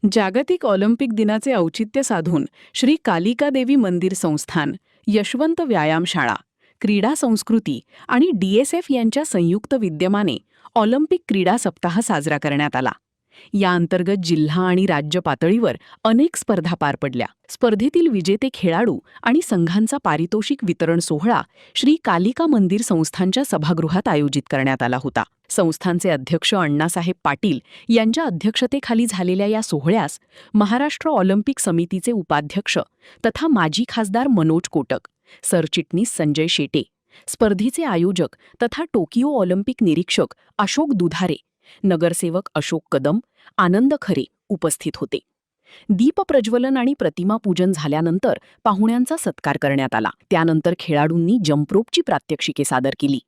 जागतिक ऑलिम्पिक दिनाचे औचित्य साधून श्री कालिका देवी मंदिर संस्थान, यशवंत व्यायामशाळा, क्रीडा संस्कृती आणि DSF यांच्या संयुक्त विद्यमाने ऑलिम्पिक क्रीडा सप्ताह साजरा करण्यात आला. या अंतर्गत जिल्हा आणि राज्य पातळीवर अनेक स्पर्धा पार पडल्या. स्पर्धेतील विजेते खेळाडू आणि संघांचा पारितोषिक वितरण सोहळा श्री कालिका मंदिर संस्थानच्या सभागृहात आयोजित करण्यात आला होता. संस्थानचे अध्यक्ष अण्णासाहेब पाटील यांच्या अध्यक्षतेखाली झालेल्या या सोहळ्यास महाराष्ट्र ऑलिम्पिक समितीचे उपाध्यक्ष तथा माजी खासदार मनोज कोटक, सरचिटणीस संजय शेटे, स्पर्धेचे आयोजक तथा टोकियो ऑलिम्पिक निरीक्षक अशोक दुधारे, नगरसेवक अशोक कदम, आनंद खरे उपस्थित होते. दीप प्रज्वलन आणि प्रतिमा पूजन झाल्यानंतर पाहुण्यांचा सत्कार करण्यात आला. त्यानंतर खेळाडूंनी जंपरोपची प्रात्यक्षिके सादर केली.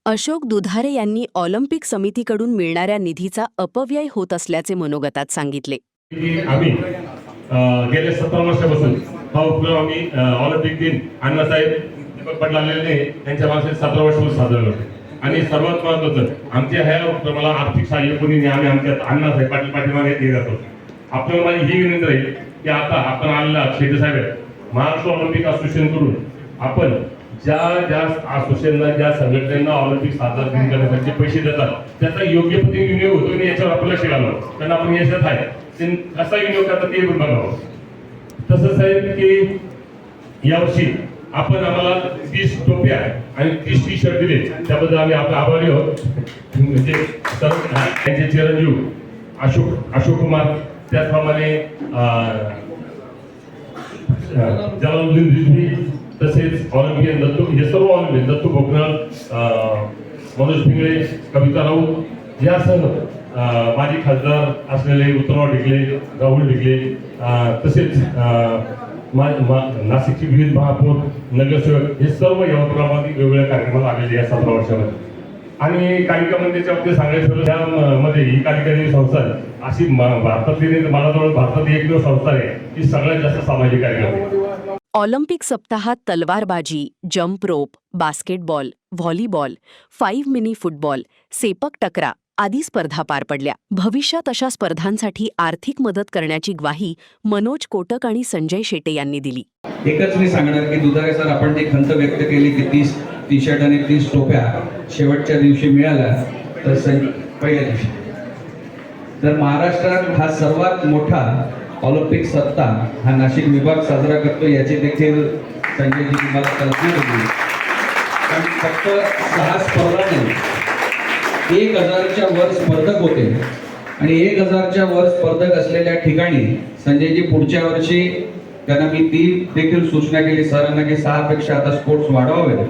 अशोक दुधारे यांनी ऑलिम्पिक समितीकडून मिळणाऱ्या निधीचा अपव्यय होत असल्याचे मनोगतात सांगितले. आम्ही गेल्या 17 वर्षापासून हा उपक्रम आम्ही ऑलिम्पिक दिन अण्णासाहेब दीपक पटलाले यांच्या मागे 17 वर्षापासून साजरा करतो. आणि सर्वात महत्त्वाचं, आमच्या ह्या उपक्रमाला आर्थिक सहाय्य कोणी आम्ही आमच्या अण्णासाहेब पाटील पाठीमागे देत जातो. आपल्याला माझी ही विनंती राहील की आता आपण आलेला शेटे साहेब महाराष्ट्र ऑलिम्पिक असोसिएशन कडून आपण ज्या असोसिएशनला ज्या संघटनेला ऑलिम्पिक साजरा करण्यासाठी पैसे देतात त्याचा योग्य पद्धतीने विनियोग होतो आणि याच्यावर आपल्याला लक्ष घालावं. कारण आपण याच्यात आहे कसा विनियोग करतात ते पण बघावं. तसंच साहेब की यावर्षी आपण आम्हाला 30 टोप्या आणि 30 टी-शर्ट दिले, त्याबद्दल आम्ही आपले आभारी आहोत. म्हणजे त्यांचे चिरंजीव अशोक कुमार, त्याचप्रमाणे जलालुद्दीन रिझवी, तसेच ऑलिम्पियन दत्तू, हे सर्व ऑलिम्पियन दत्तू भोकनळ, मनोज पिंगळे, कविता राऊत यासह माजी खासदार असलेले उत्तमराव ढिकले, राहुल ढिकले, तसेच नाशिकचे विविध महापौर, नगरसेवक हे सर्व या उपक्रमातील वेगवेगळ्या कार्यक्रमाला आलेले या 17 वर्षामध्ये. आणि कालिका मंदिरच्या बाबतीत सांगायचं त्यामध्ये ही कालिका देवी संस्थान अशी भारतातली मला भारतात एकमेव संस्था आहे की सगळ्यात जास्त सामाजिक कार्यक्रम आहे. ऑलिम्पिक सप्ताहात तलवारबाजी, jump rope, basketball, volleyball, 5 mini football, sepak टकरा आदी स्पर्धा पार पडल्या. भविष्यात अशा स्पर्धांसाठी आर्थिक मदत करण्याची ग्वाही मनोज कोटक आणि संजय शेटे यांनी दिली. एकच मी सांगणार की दुधारे सर, आपण जी खंत व्यक्त केली की 30 टी-शर्ट आणि 30 टोप्या शेवटच्या दिवशी मिळाल्या, तर पहिल्या दिवशी तर महाराष्ट्रात हा सर्वात मोठा ऑलिम्पिक सप्ताह हा नाशिक विभाग साजरा करतो याची देखील संजयजी तुम्हाला कल्पना होती. कारण फक्त 6 स्पर्धांनी 1000च्या वर स्पर्धक होते आणि 1000च्या वर स्पर्धक असलेल्या ठिकाणी संजयजी पुढच्या वर्षी त्यांना मी ती देखील सूचना केली सरांना की 6 पेक्षा आता स्पोर्ट्स वाढवावे,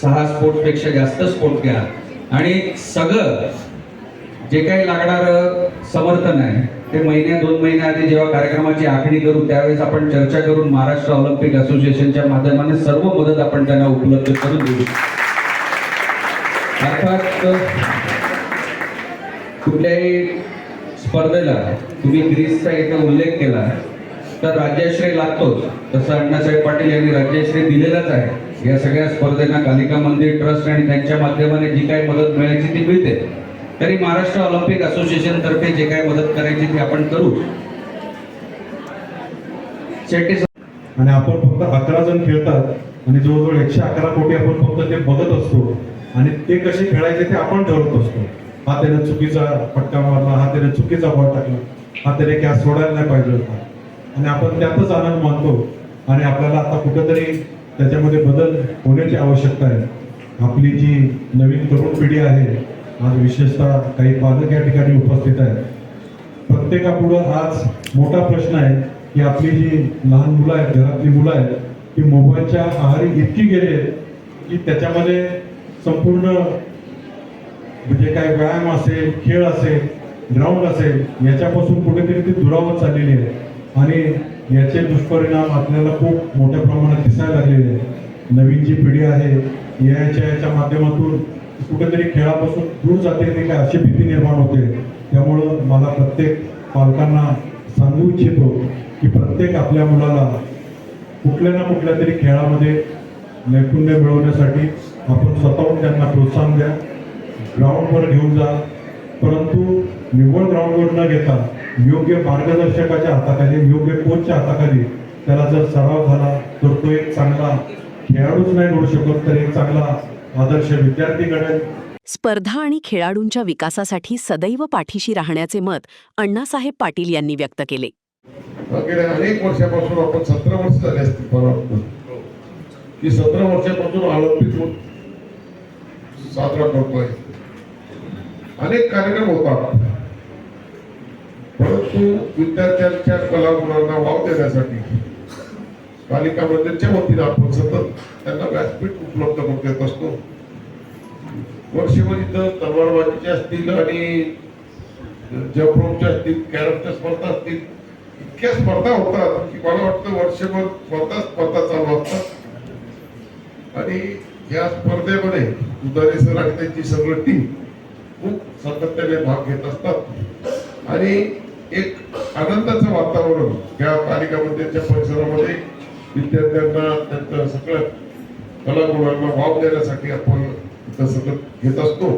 6 स्पोर्ट्स पेक्षा जास्त स्पोर्ट्स घ्या आणि सगळं जे काही लागणारं समर्थन आहे ते 1-2 महिन्या आधी जेव्हा कार्यक्रमाची आखणी करू त्यावेळेस आपण चर्चा करून महाराष्ट्र ऑलिम्पिक असोसिएशनच्या माध्यमाने सर्व मदत आपण त्यांना उपलब्ध करून देऊ. अर्थात कुठल्याही स्पर्धेला तुम्ही ग्रीसचा इथे उल्लेख केला तर राज्यश्री लागतोच, तसं अण्णासाहेब पाटील यांनी राज्यश्री दिलेलाच आहे. या सगळ्या स्पर्धेंना कालिका मंदिर ट्रस्ट आणि त्यांच्या माध्यमाने जी काही मदत मिळायची ती मिळते. तरी महाराष्ट्र ऑलिम्पिक असोसिएशन तर्फे जे काही मदत करायची ती आपण करू. आणि आपण फक्त 11 जण खेळतात आणि जवळजवळ 111 कोटी आपण फक्त ते बघत असतो आणि ते कसे खेळायचे ते आपण ठरवत असतो. हा त्याने चुकीचा फटका मारला, हा त्याने चुकीचा बॉल टाकला, हा त्याने कॅच सोडायला नाही पाहिजे होता आणि आपण त्यातच आनंद मानतो. आणि आपल्याला आता कुठेतरी त्याच्यामध्ये बदल होण्याची आवश्यकता आहे. आपली जी नवीन तरुण पिढी आहे, आज विशेषतः काही पालक या ठिकाणी उपस्थित आहेत, प्रत्येकापुढं आज मोठा प्रश्न आहे की आपली जी लहान मुलं आहेत, घरातली मुलं आहेत, ती मोबाईलच्या आहारी इतकी गेली की त्याच्यामध्ये संपूर्ण म्हणजे काय व्यायाम असेल, खेळ असेल, ग्राउंड असेल, याच्यापासून कुठेतरी ती दुरावत चाललेली आहे आणि याचे दुष्परिणाम आपल्याला खूप मोठ्या प्रमाणात दिसायला लागलेले आहेत. नवीन जी पिढी आहे याच्या माध्यमातून कुठेतरी खेळापासून दूर जाते ते काय अशी भीती निर्माण होते. त्यामुळं मला प्रत्येक पालकांना सांगू इच्छितो की प्रत्येक आपल्या मुलाला कुठल्या ना कुठल्या तरी खेळामध्ये नैपुण्य मिळवण्यासाठी आपण स्वतःहून त्यांना प्रोत्साहन द्या, ग्राउंडवर घेऊन जा. परंतु निव्वळ ग्राउंडवर न घेता योग्य मार्गदर्शकाच्या हाताखाली, योग्य कोचच्या हाताखाली त्याला जर सराव झाला तर तो एक चांगला खेळाडूच नाही घडू शकत तर एक चांगला आदर्श विद्यार्थी घडेल. स्पर्धा आणि खेळाडूंच्या विकासासाठी सदैव पाठीशी राहण्याचे मत अण्णासाहेब पाटील यांनी व्यक्त केले. गेल्या अनेक वर्षापासून आपण 17 वर्ष झाले असतील परवा की 17 वर्षापासून ऑलिम्पिक साजरा करतोय. अनेक कार्यक्रम होतात, परंतु विद्यार्थ्यांच्या कलागुणांना वाव देण्यासाठी कालिका मंदिरच्या वतीने आपण सतत त्यांना व्यासपीठ उपलब्ध करून देत असतो. वर्षभर इथं तलवारबाजीच्या असतील आणि जम्परोपच्या असतील, कॅरमच्या स्पर्धा असतील, इतक्या स्पर्धा होतात की मला वाटतं वर्षभर स्पर्धा चालू असतात. आणि या स्पर्धेमध्ये दुधारे सर आणि त्यांची सगळी टीम खूप सातत्याने भाग घेत असतात आणि एक आनंदाचं वातावरण या कालिका मंदिरच्या परिसरामध्ये विद्यार्थ्यांना त्यांच्या सगळ्या कलागुणांना वाव देण्यासाठी आपण इथं सतत घेत असतो.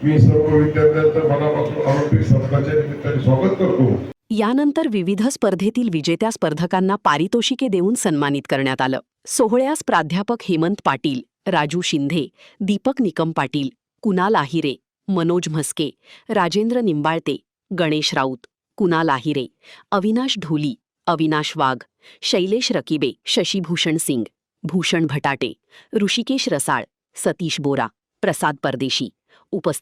मी सर्व विद्यार्थ्यांचं मनापासून ऑलिम्पिक स्पर्धाच्या निमित्ताने स्वागत करतो. यानंतर विविध स्पर्धेतील विजेत्या स्पर्धकांना पारितोषिके देऊन सन्मानित करण्यात आलं. सोहळ्यास प्राध्यापक हेमंत पाटील, राजू शिंदे, दीपक निकम पाटील, कुणाल आहिरे, मनोज म्हस्के, राजेंद्र निंबाळते, गणेश राऊत, कुणाल आहिरे, अविनाश ढोली, अविनाश वाघ, शैलेश रकिबे, शशीभूषण सिंग, भूषण भटाटे, ऋषिकेश रसाळ, सतीश बोरा, प्रसाद परदेशी उपस्थित